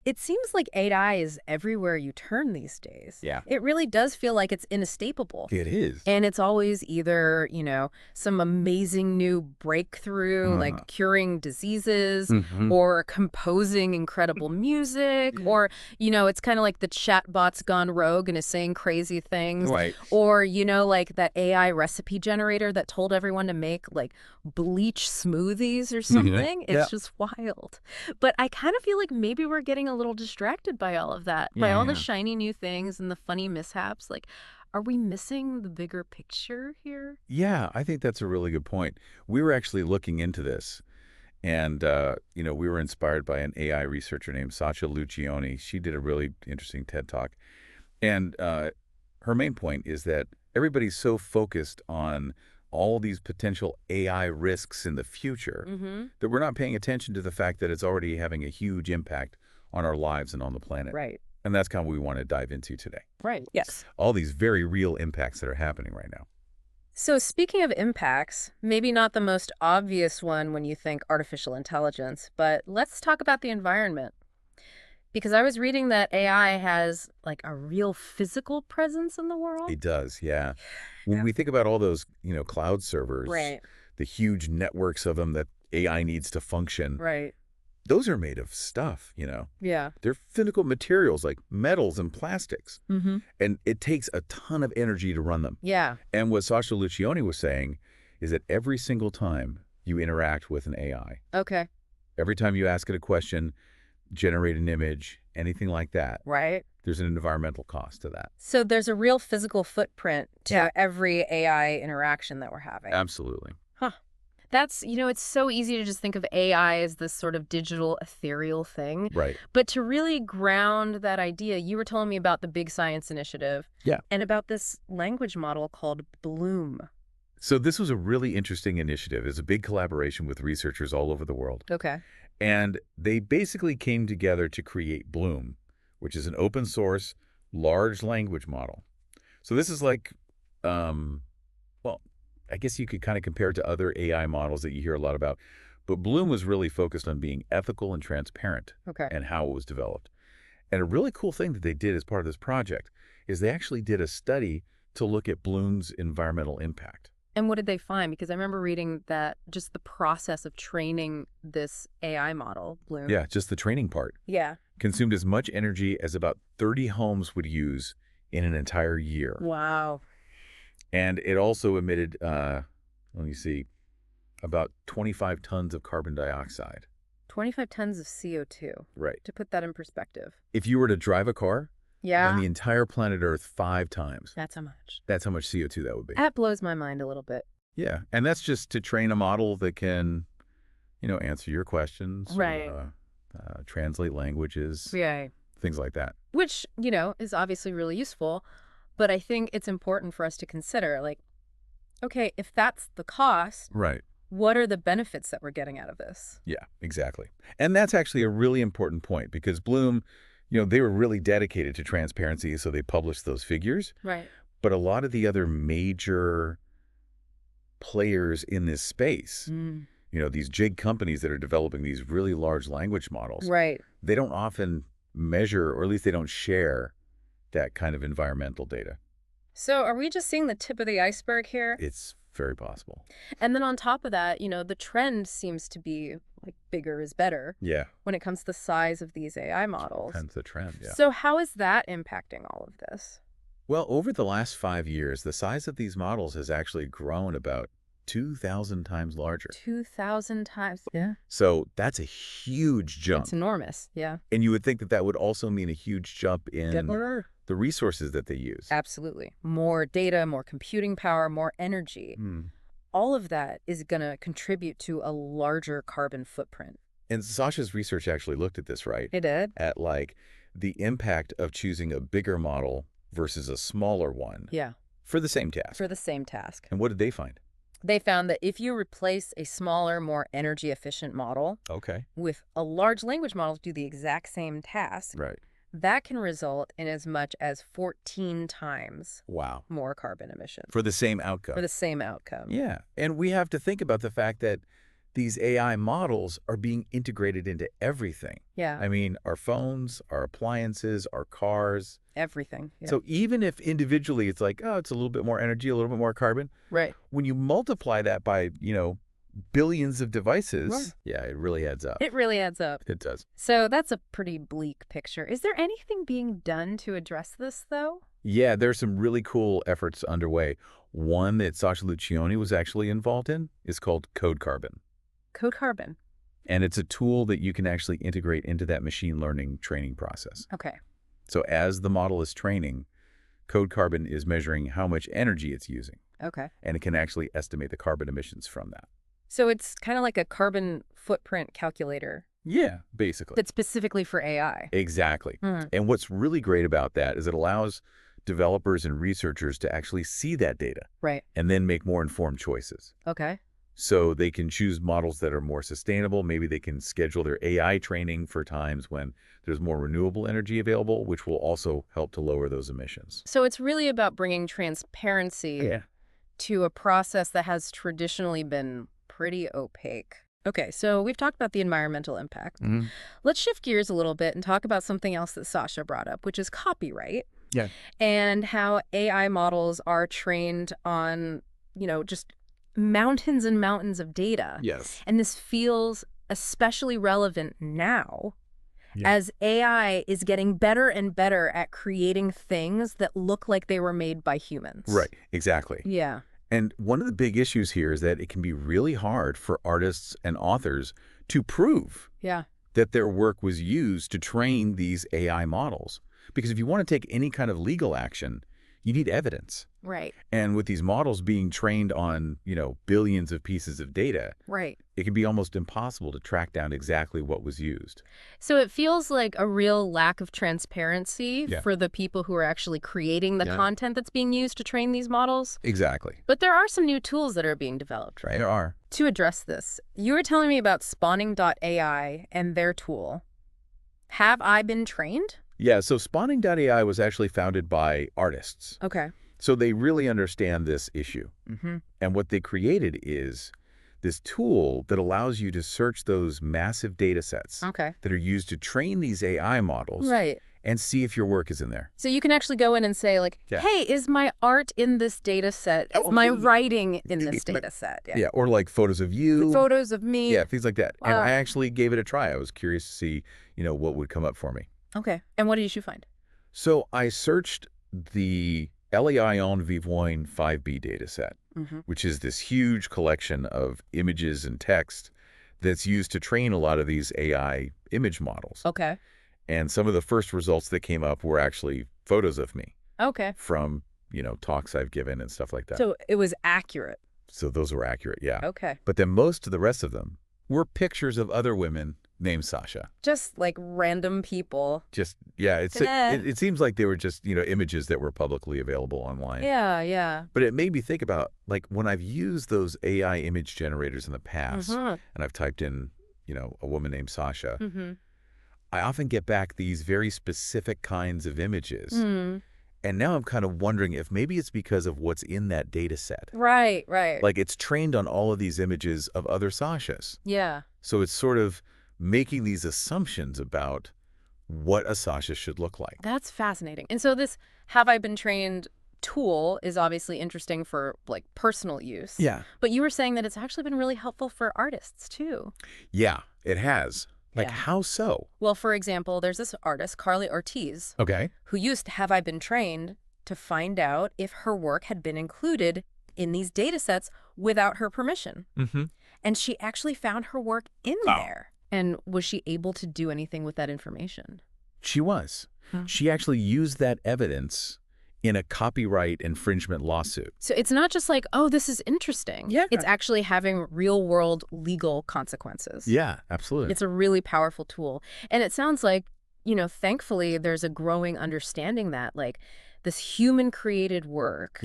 It seems like AI is everywhere you turn these days. Yeah. It really does feel like it's inescapable. It is. And it's always either, some amazing new breakthrough, like curing diseases, or composing incredible music, or, it's kind of like the chatbot's gone rogue and is saying crazy things. Right. Or, like that AI recipe generator that told everyone to make, like, bleach smoothies or something. It's just wild. But I kind of feel like maybe we're getting a little distracted by all of that, by all the shiny new things and the funny mishaps. Like, are we missing the bigger picture here? Yeah, I think that's a really good point. We were actually looking into this, and we were inspired by an AI researcher named Sasha Luccioni. She did a really interesting TED Talk. And her main point is that everybody's so focused on all these potential AI risks in the future that we're not paying attention to the fact that it's already having a huge impact on our lives and on the planet. Right. And that's kind of what we want to dive into today. Right. Yes. All these very real impacts that are happening right now. So speaking of impacts, maybe not the most obvious one when you think artificial intelligence, but let's talk about the environment. Because I was reading that AI has like a real physical presence in the world. It does, yeah. When we think about all those, cloud servers, Right. the huge networks of them that AI needs to function, Right. those are made of stuff, Yeah. They're physical materials like metals and plastics. Mm-hmm. And it takes a ton of energy to run them. Yeah. And what Sasha Luccioni was saying is that every single time you interact with an AI, Okay. every time you ask it a question, generate an image, anything like that, Right. there's an environmental cost to that. So there's a real physical footprint to every AI interaction that we're having. Absolutely. Huh. That's, it's so easy to just think of AI as this sort of digital ethereal thing. Right. But to really ground that idea, you were telling me about the Big Science Initiative. Yeah. And about this language model called Bloom. So this was a really interesting initiative. It's a big collaboration with researchers all over the world. Okay. And they basically came together to create Bloom, which is an open source, large language model. So this is like, I guess you could kind of compare it to other AI models that you hear a lot about. But Bloom was really focused on being ethical and transparent and how it was developed. And a really cool thing that they did as part of this project is they actually did a study to look at Bloom's environmental impact. And what did they find? Because I remember reading that just the process of training this AI model, Bloom. Yeah, just the training part. Yeah. Consumed as much energy as about 30 homes would use in an entire year. Wow. And it also emitted, let me see, about 25 tons of carbon dioxide. 25 tons of CO2. Right. To put that in perspective. If you were to drive a car on the Yeah. entire planet Earth 5 times, That's how much. that's how much CO2 that would be. That blows my mind a little bit. Yeah. And that's just to train a model that can, answer your questions. Right. Translate languages. Yeah. Things like that. Which, is obviously really useful. But I think it's important for us to consider, like, okay, if that's the cost, Right. what are the benefits that we're getting out of this? Yeah, exactly. And that's actually a really important point because Bloom, they were really dedicated to transparency, so they published those figures. Right. But a lot of the other major players in this space, these big companies that are developing these really large language models, Right. they don't often measure, or at least they don't share that kind of environmental data. So are we just seeing the tip of the iceberg here? It's very possible. And then on top of that, the trend seems to be like bigger is better Yeah. when it comes to the size of these AI models. Hence the trend, yeah. So how is that impacting all of this? Well, over the last 5 years, the size of these models has actually grown about 2,000 times larger. 2,000 times. Yeah. So that's a huge jump. It's enormous. Yeah. And you would think that that would also mean a huge jump in the resources that they use. Absolutely. More data, more computing power, more energy. All of that is going to contribute to a larger carbon footprint. And Sasha's research actually looked at this, right? It did? At like the impact of choosing a bigger model versus a smaller one. Yeah. For the same task. For the same task. And what did they find? They found that if you replace a smaller, more energy efficient model with a large language model to do the exact same task, Right. that can result in as much as 14 times Wow. more carbon emissions For the same outcome. for the same outcome. Yeah. And we have to think about the fact that these AI models are being integrated into everything. Yeah. I mean, our phones, our appliances, our cars. Everything. Yeah. So even if individually it's like, oh, it's a little bit more energy, a little bit more carbon. Right. When you multiply that by, billions of devices, Right. yeah, it really adds up. It really adds up. It does. So that's a pretty bleak picture. Is there anything being done to address this, though? Yeah, there's some really cool efforts underway. One that Sasha Luccioni was actually involved in is called Code Carbon. Code Carbon. And it's a tool that you can actually integrate into that machine learning training process. Okay. So as the model is training, Code Carbon is measuring how much energy it's using. Okay. And it can actually estimate the carbon emissions from that. So it's kind of like a carbon footprint calculator. Yeah, basically. That's specifically for AI. Exactly. And what's really great about that is it allows developers and researchers to actually see that data. Right. And then make more informed choices. Okay. So they can choose models that are more sustainable. Maybe they can schedule their AI training for times when there's more renewable energy available, which will also help to lower those emissions. So it's really about bringing transparency to a process that has traditionally been pretty opaque. Okay, so we've talked about the environmental impact. Let's shift gears a little bit and talk about something else that Sasha brought up, which is copyright. Yeah. And how AI models are trained on, just mountains and mountains of data. Yes. And this feels especially relevant now as AI is getting better and better at creating things that look like they were made by humans. Right, exactly. Yeah. And one of the big issues here is that it can be really hard for artists and authors to prove that their work was used to train these AI models. Because if you want to take any kind of legal action, you need evidence. Right. And with these models being trained on, billions of pieces of data, it can be almost impossible to track down exactly what was used. So it feels like a real lack of transparency for the people who are actually creating the content that's being used to train these models. Exactly. But there are some new tools that are being developed, right? There are. To address this, you were telling me about Spawning.ai and their tool. Have I been trained? Yeah, so Spawning.ai was actually founded by artists. Okay. So they really understand this issue. And what they created is this tool that allows you to search those massive data sets that are used to train these AI models and see if your work is in there. So you can actually go in and say, like, hey, is my art in this data set? Is my writing in this data set? Yeah, or like photos of you. Photos of me. Yeah, things like that. And I actually gave it a try. I was curious to see, what would come up for me. Okay. And what did you find? So I searched the LAI en Vivant 5B data set, which is this huge collection of images and text that's used to train a lot of these AI image models. Okay. And some of the first results that came up were actually photos of me. Okay. From, talks I've given and stuff like that. So it was accurate. So those were accurate, yeah. Okay. But then most of the rest of them were pictures of other women named Sasha. Just like random people. Just, yeah, it seems like they were just, images that were publicly available online. Yeah, yeah. But it made me think about, like, when I've used those AI image generators in the past, and I've typed in, a woman named Sasha, I often get back these very specific kinds of images. And now I'm kind of wondering if maybe it's because of what's in that data set. Right, right. Like, it's trained on all of these images of other Sashas. Yeah. So it's sort of making these assumptions about what a Sasha should look like. That's fascinating. And so this Have I Been Trained tool is obviously interesting for like personal use. Yeah. But you were saying that it's actually been really helpful for artists too. Yeah, it has. Like, how so? Well, for example, there's this artist, Carly Ortiz, who used Have I Been Trained to find out if her work had been included in these data sets without her permission. And she actually found her work in there. And was she able to do anything with that information? She was. She actually used that evidence in a copyright infringement lawsuit. So it's not just like, oh, this is interesting. Yeah. It's actually having real-world legal consequences. Yeah, absolutely. It's a really powerful tool. And it sounds like, thankfully there's a growing understanding that, like, this human-created work,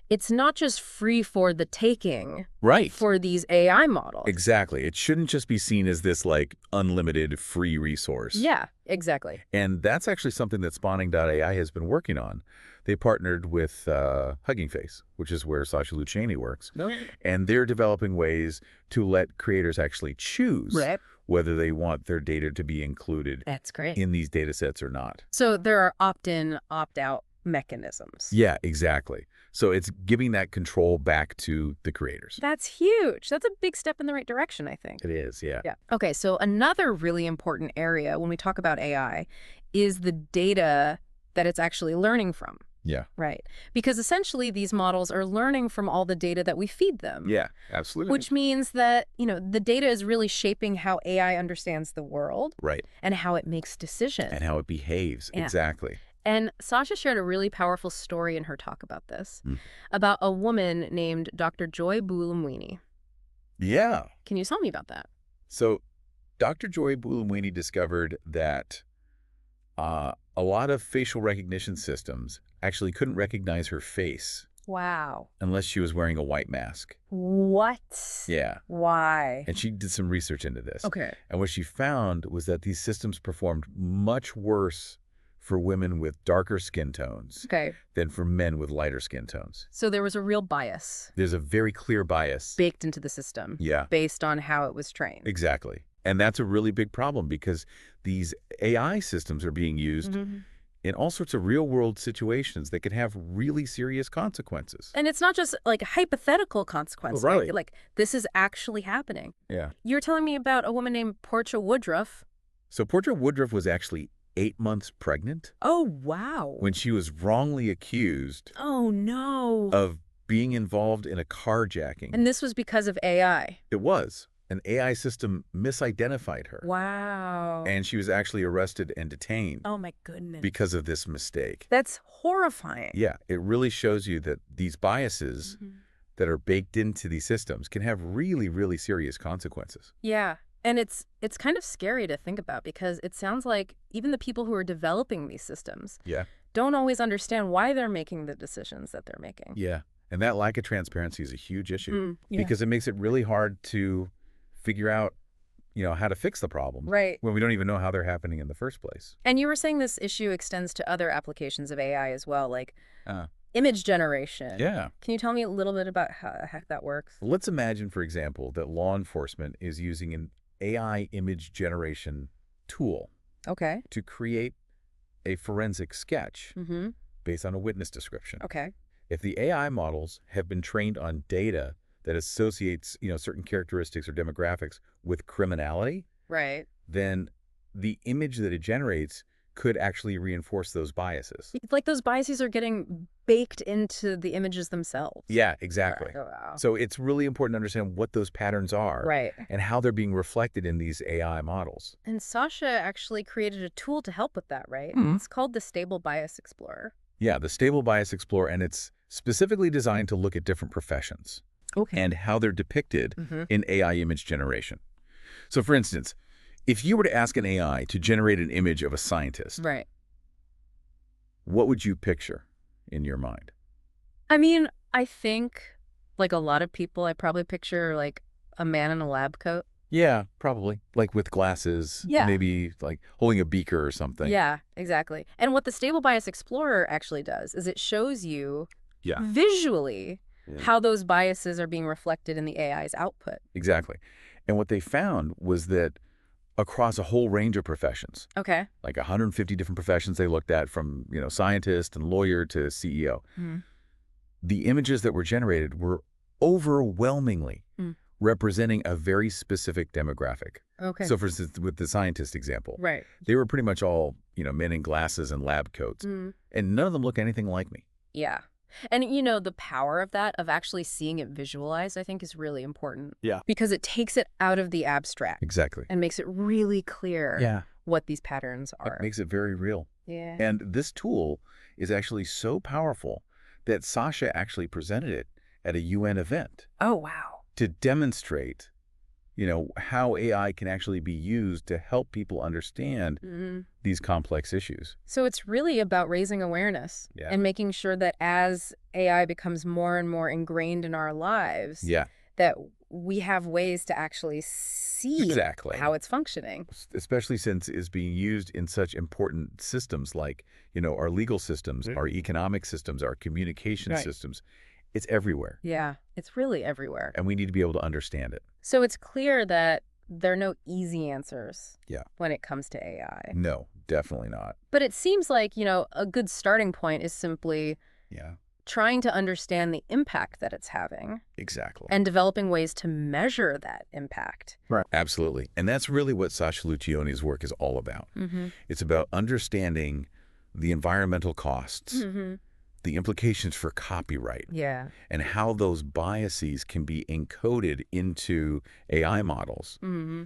it's not just free for the taking for these AI models. Exactly. It shouldn't just be seen as this, like, unlimited free resource. Yeah, exactly. And that's actually something that Spawning.ai has been working on. they partnered with Hugging Face, which is where Sasha Luccioni works. Okay. And they're developing ways to let creators actually choose whether they want their data to be included That's great. in these data sets or not. So there are opt-in, opt-out mechanisms. Yeah, exactly. So it's giving that control back to the creators. That's huge. That's a big step in the right direction, I think. It is, yeah. Yeah. Okay, so another really important area when we talk about AI is the data that it's actually learning from. Yeah. Right. Because essentially these models are learning from all the data that we feed them. Yeah, absolutely. Which means that, the data is really shaping how AI understands the world. Right. And how it makes decisions. And how it behaves. Yeah. Exactly. And Sasha shared a really powerful story in her talk about this, about a woman named Dr. Joy Buolamwini. Yeah. Can you tell me about that? So Dr. Joy Buolamwini discovered that a lot of facial recognition systems actually couldn't recognize her face. Wow. Unless she was wearing a white mask. What? Yeah. Why? And she did some research into this. Okay. And what she found was that these systems performed much worse for women with darker skin tones than for men with lighter skin tones. So there was a real bias. There's a very clear bias. Baked into the system. Yeah. Based on how it was trained. Exactly. And that's a really big problem because these AI systems are being used in all sorts of real-world situations that could have really serious consequences. And it's not just like hypothetical consequences. Well, right. Like this is actually happening. Yeah. You're telling me about a woman named Portia Woodruff. So Portia Woodruff was actually 8 months pregnant. Oh, wow. When she was wrongly accused oh, no. of being involved in a carjacking. And this was because of AI. It was. An AI system misidentified her. Wow. And she was actually arrested and detained. Oh, my goodness. Because of this mistake. That's horrifying. Yeah. It really shows you that these biases that are baked into these systems can have really, really serious consequences. Yeah. And it's kind of scary to think about because it sounds like even the people who are developing these systems don't always understand why they're making the decisions that they're making. Yeah. And that lack of transparency is a huge issue because it makes it really hard to figure out, how to fix the problem. Right. When we don't even know how they're happening in the first place. And you were saying this issue extends to other applications of AI as well, like image generation. Yeah. Can you tell me a little bit about how the heck that works? Let's imagine, for example, that law enforcement is using an AI image generation tool to create a forensic sketch based on a witness description. Okay. If the AI models have been trained on data that associates, certain characteristics or demographics with criminality, right, then the image that it generates could actually reinforce those biases. It's like those biases are getting baked into the images themselves. Yeah, exactly. Oh, wow. So it's really important to understand what those patterns are and how they're being reflected in these AI models. And Sasha actually created a tool to help with that, right? It's called the Stable Bias Explorer. Yeah, the Stable Bias Explorer, and it's specifically designed to look at different professions and how they're depicted in AI image generation. So for instance, if you were to ask an AI to generate an image of a scientist, what would you picture in your mind? I mean, I think, like a lot of people, I probably picture like a man in a lab coat. Yeah, probably. Like with glasses, maybe like holding a beaker or something. Yeah, exactly. And what the Stable Bias Explorer actually does is it shows you visually how those biases are being reflected in the AI's output. Exactly. And what they found was that across a whole range of professions, like 150 different professions they looked at, from, scientist and lawyer to CEO, the images that were generated were overwhelmingly representing a very specific demographic. So for instance, with the scientist example, they were pretty much all, men in glasses and lab coats, and none of them look anything like me. Yeah. And, the power of that, of actually seeing it visualized, I think is really important. Yeah. Because it takes it out of the abstract. Exactly. And makes it really clear what these patterns are. It makes it very real. Yeah. And this tool is actually so powerful that Sasha actually presented it at a UN event. Oh, wow. To demonstrate, how AI can actually be used to help people understand these complex issues. So it's really about raising awareness and making sure that as AI becomes more and more ingrained in our lives, that we have ways to actually see Exactly. how it's functioning. Especially since it's being used in such important systems like, our legal systems, our economic systems, our communication systems. It's everywhere. Yeah, it's really everywhere. And we need to be able to understand it. So it's clear that there are no easy answers Yeah. when it comes to AI. No, definitely not. But it seems like, a good starting point is simply trying to understand the impact that it's having. Exactly. And developing ways to measure that impact. Right. Absolutely. And that's really what Sasha Luccioni's work is all about. It's about understanding the environmental costs, the implications for copyright, and how those biases can be encoded into AI models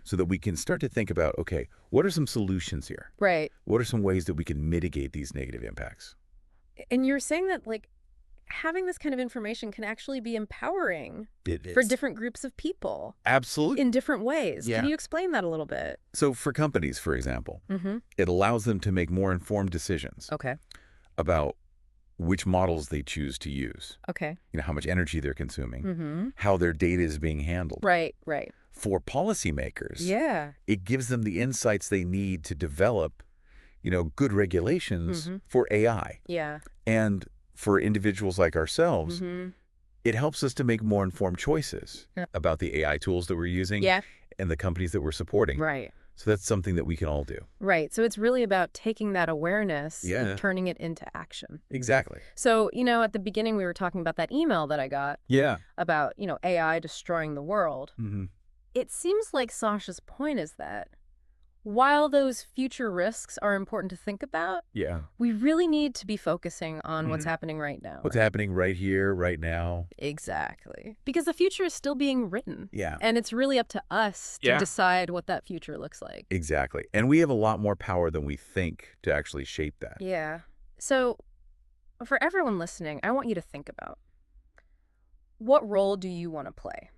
so that we can start to think about, okay, what are some solutions here? Right. What are some ways that we can mitigate these negative impacts? And you're saying that, having this kind of information can actually be empowering It is. for different groups of people. Absolutely. In different ways. Yeah. Can you explain that a little bit? So for companies, for example, it allows them to make more informed decisions about which models they choose to use. Okay. How much energy they're consuming, how their data is being handled. Right, right. For policymakers, it gives them the insights they need to develop, good regulations for AI. Yeah. And for individuals like ourselves, it helps us to make more informed choices about the AI tools that we're using and the companies that we're supporting. Right. So that's something that we can all do. Right. So it's really about taking that awareness and turning it into action. Exactly. So, at the beginning we were talking about that email that I got about, AI destroying the world. It seems like Sasha's point is that while those future risks are important to think about, we really need to be focusing on what's happening right now. What's happening right here, right now. Exactly. Because the future is still being written. Yeah. And it's really up to us to decide what that future looks like. Exactly. And we have a lot more power than we think to actually shape that. Yeah. So for everyone listening, I want you to think about, what role do you want to play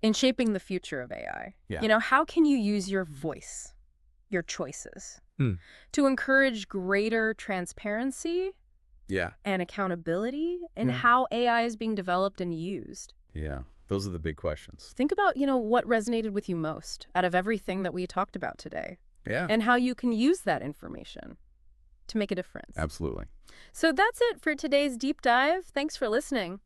in shaping the future of AI? Yeah. How can you use your voice, your choices, to encourage greater transparency and accountability in how AI is being developed and used? Yeah, those are the big questions. Think about, what resonated with you most out of everything that we talked about today. Yeah. And how you can use that information to make a difference. Absolutely. So that's it for today's deep dive. Thanks for listening.